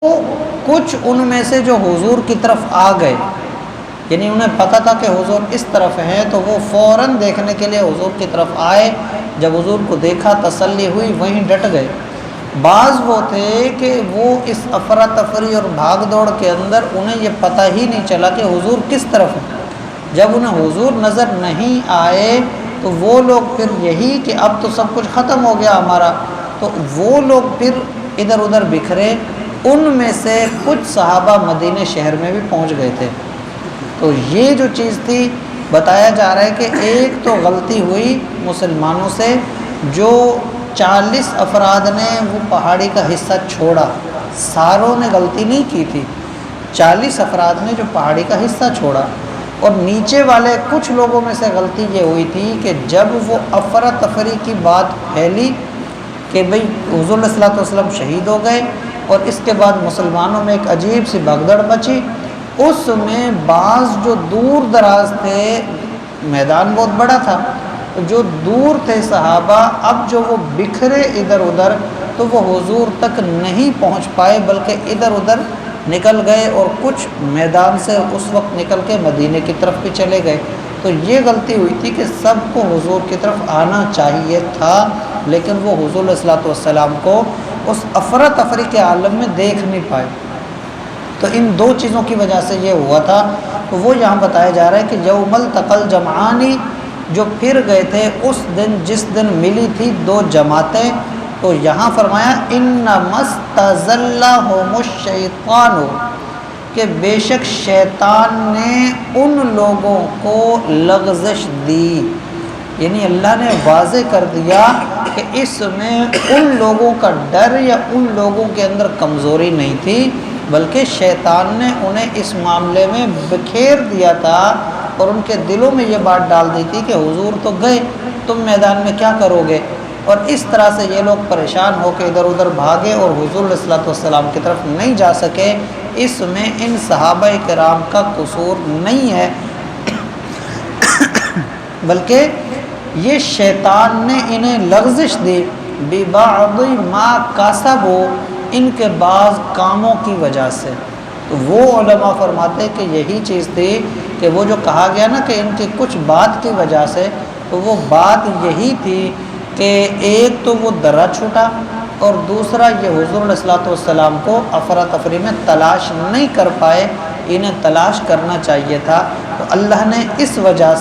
تو کچھ ان میں سے جو حضور کی طرف آ گئے، یعنی انہیں پتہ تھا کہ حضور اس طرف ہیں، تو وہ فوراً دیکھنے کے لیے حضور کی طرف آئے۔ جب حضور کو دیکھا، تسلی ہوئی، وہیں ڈٹ گئے۔ بعض وہ تھے کہ وہ اس افراتفری اور بھاگ دوڑ کے اندر انہیں یہ پتہ ہی نہیں چلا کہ حضور کس طرف ہیں۔ جب انہیں حضور نظر نہیں آئے تو وہ لوگ پھر یہی کہ اب تو سب کچھ ختم ہو گیا ہمارا، تو وہ لوگ پھر ادھر ادھر بکھرے۔ ان میں سے کچھ صحابہ مدینہ شہر میں بھی پہنچ گئے تھے۔ تو یہ جو چیز تھی، بتایا جا رہا ہے کہ ایک تو غلطی ہوئی مسلمانوں سے، جو 40 افراد نے وہ پہاڑی کا حصہ چھوڑا۔ ساروں نے غلطی نہیں کی تھی، 40 افراد نے جو پہاڑی کا حصہ چھوڑا۔ اور نیچے والے کچھ لوگوں میں سے غلطی یہ ہوئی تھی کہ جب وہ افراتفری کی بات پھیلی کہ بھئی حضور صلی اللہ علیہ وسلم شہید ہو گئے، اور اس کے بعد مسلمانوں میں ایک عجیب سی بھگدڑ مچی، اس میں بعض جو دور دراز تھے، میدان بہت بڑا تھا، جو دور تھے صحابہ، اب جو وہ بکھرے ادھر ادھر، تو وہ حضور تک نہیں پہنچ پائے، بلکہ ادھر ادھر نکل گئے، اور کچھ میدان سے اس وقت نکل کے مدینہ کی طرف بھی چلے گئے۔ تو یہ غلطی ہوئی تھی کہ سب کو حضور کی طرف آنا چاہیے تھا، لیکن وہ حضور علیہ الصلوۃ والسلام کو اس افراتفری کے عالم میں دیکھ نہیں پائے۔ تو ان دو چیزوں کی وجہ سے یہ ہوا تھا۔ تو وہ یہاں بتایا جا رہا ہے کہ یوم التقى الجمعان، جو پھر گئے تھے اس دن جس دن ملی تھی دو جماعتیں، تو یہاں فرمایا انما استزلهم الشیطان، کہ بے شک شیطان نے ان لوگوں کو لغزش دی، یعنی اللہ نے واضح کر دیا کہ اس میں ان لوگوں کا ڈر یا ان لوگوں کے اندر کمزوری نہیں تھی، بلکہ شیطان نے انہیں اس معاملے میں بکھیر دیا تھا، اور ان کے دلوں میں یہ بات ڈال دی تھی کہ حضور تو گئے، تم میدان میں کیا کرو گے؟ اور اس طرح سے یہ لوگ پریشان ہو کے ادھر ادھر بھاگے اور حضور علیہ الصلوۃ والسلام کی طرف نہیں جا سکے۔ اس میں ان صحابہ کرام کا قصور نہیں ہے، بلکہ یہ شیطان نے انہیں لغزش دی ببعض ما کسبوا، ان کے بعض کاموں کی وجہ سے۔ تو وہ علماء فرماتے کہ یہی چیز تھی کہ وہ جو کہا گیا نا کہ ان کی کچھ بات کی وجہ سے، تو وہ بات یہی تھی کہ ایک تو وہ درہ چھوٹا، اور دوسرا یہ حضور علیہ الصلوۃ والسلام کو افراتفری میں تلاش نہیں کر پائے، انہیں تلاش کرنا چاہیے تھا۔ تو اللہ نے اس وجہ سے